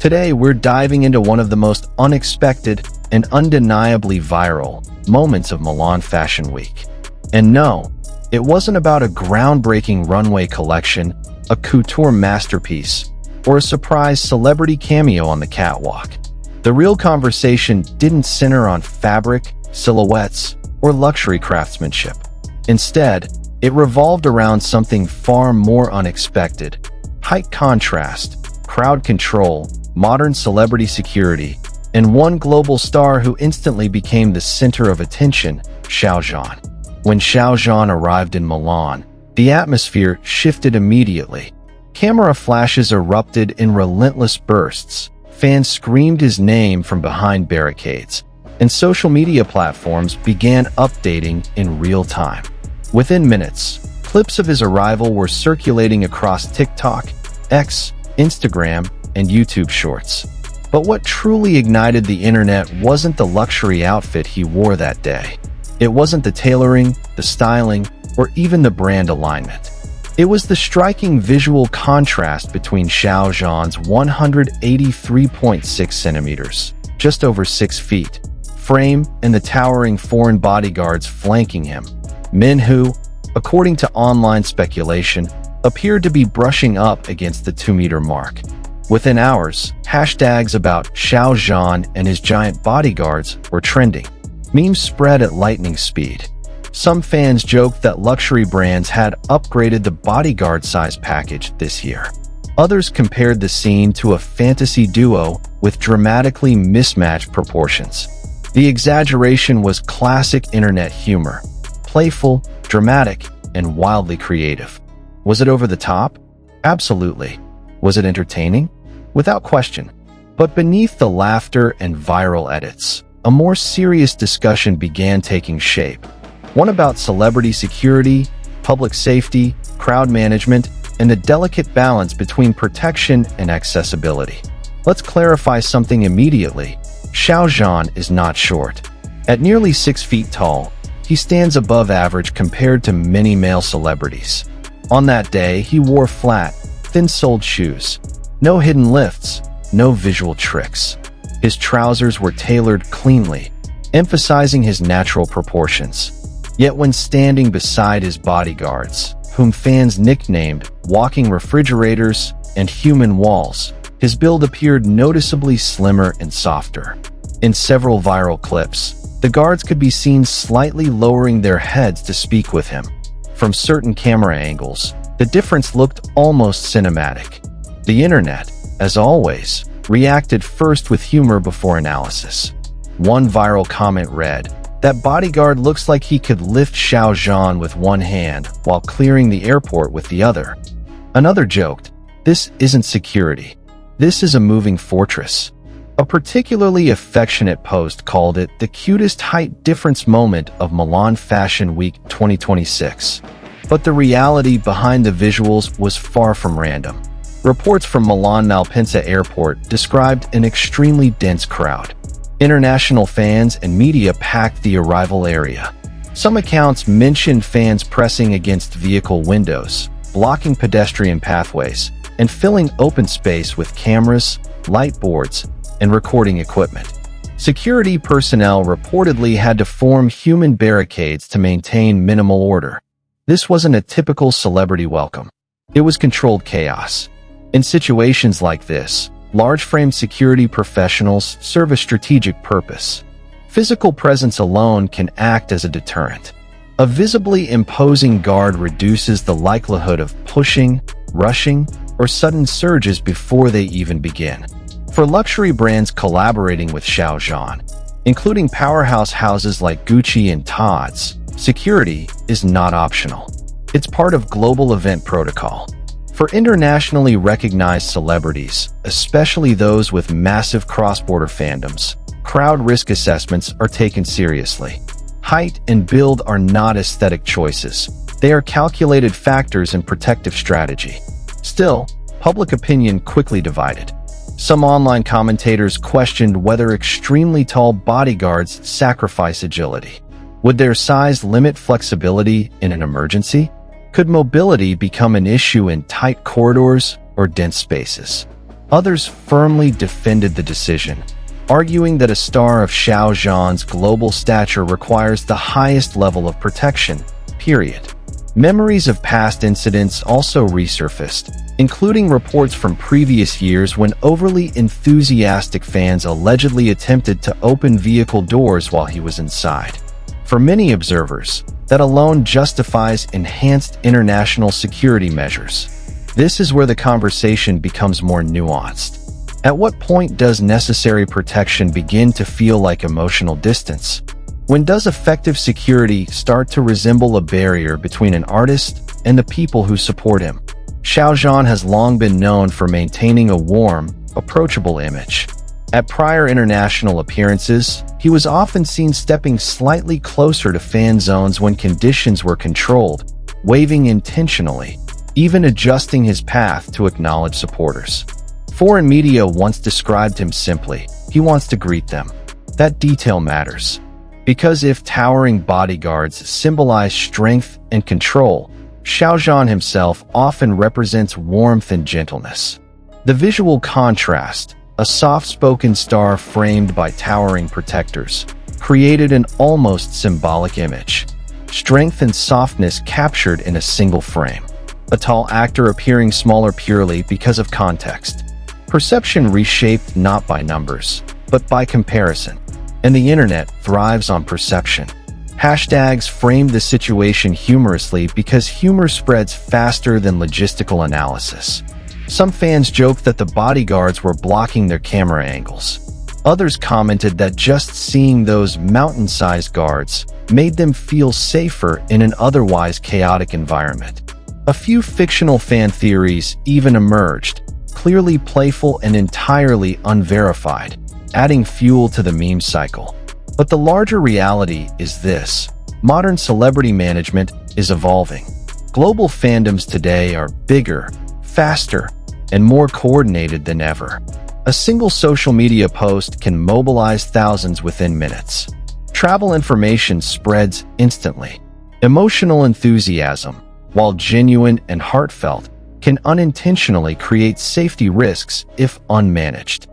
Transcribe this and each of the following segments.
Today, we're diving into one of the most unexpected and undeniably viral moments of Milan Fashion Week. And no, it wasn't about a groundbreaking runway collection, a couture masterpiece, or a surprise celebrity cameo on the catwalk. The real conversation didn't center on fabric, silhouettes, or luxury craftsmanship. Instead, it revolved around something far more unexpected: height contrast, crowd control, modern celebrity security, and one global star who instantly became the center of attention, Xiao Zhan. When Xiao Zhan arrived in Milan, the atmosphere shifted immediately. Camera flashes erupted in relentless bursts, fans screamed his name from behind barricades, and social media platforms began updating in real time. Within minutes, clips of his arrival were circulating across TikTok, X, Instagram, and YouTube Shorts. But what truly ignited the internet wasn't the luxury outfit he wore that day. It wasn't the tailoring, the styling, or even the brand alignment. It was the striking visual contrast between Xiao Zhan's 183.6 centimeters, just over 6 feet, frame and the towering foreign bodyguards flanking him, men who, according to online speculation, appeared to be brushing up against the 2-meter mark. Within hours, hashtags about Xiao Zhan and his giant bodyguards were trending. Memes spread at lightning speed. Some fans joked that luxury brands had upgraded the bodyguard size package this year. Others compared the scene to a fantasy duo with dramatically mismatched proportions. The exaggeration was classic internet humor: playful, dramatic, and wildly creative. Was it over the top? Absolutely. Was it entertaining? Without question. But beneath the laughter and viral edits, a more serious discussion began taking shape. One about celebrity security, public safety, crowd management, and the delicate balance between protection and accessibility. Let's clarify something immediately. Xiao Zhan is not short. At nearly 6 feet tall, he stands above average compared to many male celebrities. On that day, he wore flat, thin-soled shoes. No hidden lifts, no visual tricks. His trousers were tailored cleanly, emphasizing his natural proportions. Yet when standing beside his bodyguards, whom fans nicknamed walking refrigerators and human walls, his build appeared noticeably slimmer and softer. In several viral clips, the guards could be seen slightly lowering their heads to speak with him. From certain camera angles, the difference looked almost cinematic. The internet, as always, reacted first with humor before analysis. One viral comment read, "That bodyguard looks like he could lift Xiao Zhan with one hand while clearing the airport with the other." Another joked, "This isn't security. This is a moving fortress." A particularly affectionate post called it the cutest height difference moment of Milan Fashion Week 2026. But the reality behind the visuals was far from random. Reports from Milan Malpensa Airport described an extremely dense crowd. International fans and media packed the arrival area. Some accounts mentioned fans pressing against vehicle windows, blocking pedestrian pathways, and filling open space with cameras, light boards, and recording equipment. Security personnel reportedly had to form human barricades to maintain minimal order. This wasn't a typical celebrity welcome. It was controlled chaos. In situations like this, large-frame security professionals serve a strategic purpose. Physical presence alone can act as a deterrent. A visibly imposing guard reduces the likelihood of pushing, rushing, or sudden surges before they even begin. For luxury brands collaborating with Xiao Zhan, including powerhouse houses like Gucci and Tod's, security is not optional. It's part of global event protocol. For internationally recognized celebrities, especially those with massive cross-border fandoms, crowd risk assessments are taken seriously. Height and build are not aesthetic choices. They are calculated factors in protective strategy. Still, public opinion quickly divided. Some online commentators questioned whether extremely tall bodyguards sacrifice agility. Would their size limit flexibility in an emergency? Could mobility become an issue in tight corridors or dense spaces? Others firmly defended the decision, arguing that a star of Xiao Zhan's global stature requires the highest level of protection, period. Memories of past incidents also resurfaced, including reports from previous years when overly enthusiastic fans allegedly attempted to open vehicle doors while he was inside. For many observers, that alone justifies enhanced international security measures. This is where the conversation becomes more nuanced. At what point does necessary protection begin to feel like emotional distance? When does effective security start to resemble a barrier between an artist and the people who support him? Xiao Zhan has long been known for maintaining a warm, approachable image. At prior international appearances, he was often seen stepping slightly closer to fan zones when conditions were controlled, waving intentionally, even adjusting his path to acknowledge supporters. Foreign media once described him simply, "He wants to greet them." That detail matters. Because if towering bodyguards symbolize strength and control, Xiao Zhan himself often represents warmth and gentleness. The visual contrast, a soft-spoken star framed by towering protectors, created an almost symbolic image. Strength and softness captured in a single frame. A tall actor appearing smaller purely because of context. Perception reshaped not by numbers, but by comparison. And the internet thrives on perception. Hashtags framed the situation humorously because humor spreads faster than logistical analysis. Some fans joked that the bodyguards were blocking their camera angles. Others commented that just seeing those mountain-sized guards made them feel safer in an otherwise chaotic environment. A few fictional fan theories even emerged, clearly playful and entirely unverified, adding fuel to the meme cycle. But the larger reality is this: modern celebrity management is evolving. Global fandoms today are bigger, faster, and more coordinated than ever. A single social media post can mobilize thousands within minutes. Travel information spreads instantly. Emotional enthusiasm, while genuine and heartfelt, can unintentionally create safety risks if unmanaged.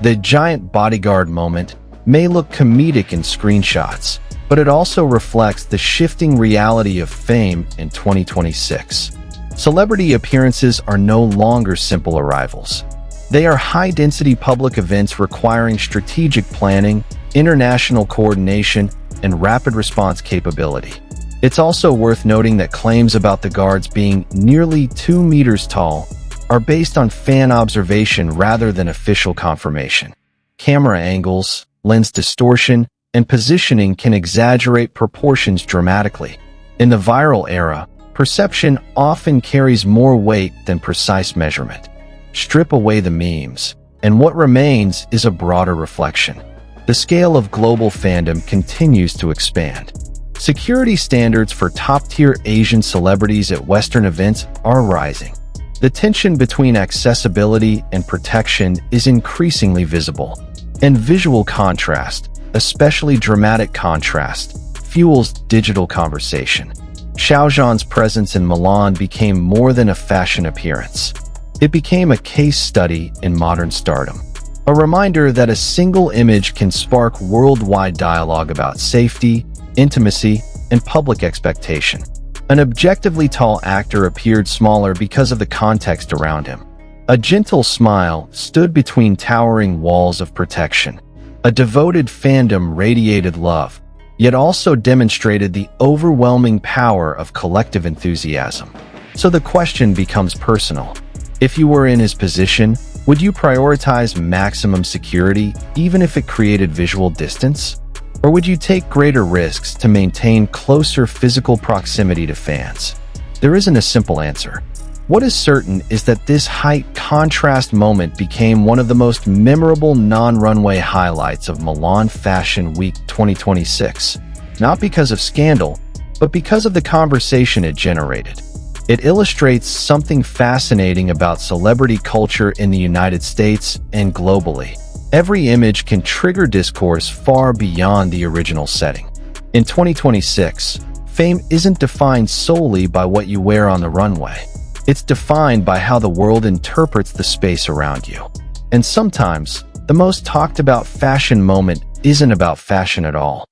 The giant bodyguard moment may look comedic in screenshots, but it also reflects the shifting reality of fame in 2026. Celebrity appearances are no longer simple arrivals. They are high-density public events requiring strategic planning, international coordination, and rapid response capability. It's also worth noting that claims about the guards being nearly 2 meters tall are based on fan observation rather than official confirmation. Camera angles, lens distortion, and positioning can exaggerate proportions dramatically. In the viral era, perception often carries more weight than precise measurement. Strip away the memes, and what remains is a broader reflection. The scale of global fandom continues to expand. Security standards for top-tier Asian celebrities at Western events are rising. The tension between accessibility and protection is increasingly visible. And visual contrast, especially dramatic contrast, fuels digital conversation. Xiao Zhan's presence in Milan became more than a fashion appearance. It became a case study in modern stardom. A reminder that a single image can spark worldwide dialogue about safety, intimacy, and public expectation. An objectively tall actor appeared smaller because of the context around him. A gentle smile stood between towering walls of protection. A devoted fandom radiated love, yet also demonstrated the overwhelming power of collective enthusiasm. So the question becomes personal. If you were in his position, would you prioritize maximum security even if it created visual distance? Or would you take greater risks to maintain closer physical proximity to fans? There isn't a simple answer. What is certain is that this height contrast moment became one of the most memorable non-runway highlights of Milan Fashion Week 2026, not because of scandal, but because of the conversation it generated. It illustrates something fascinating about celebrity culture in the United States and globally. Every image can trigger discourse far beyond the original setting. In 2026, fame isn't defined solely by what you wear on the runway. It's defined by how the world interprets the space around you. And sometimes, the most talked about fashion moment isn't about fashion at all.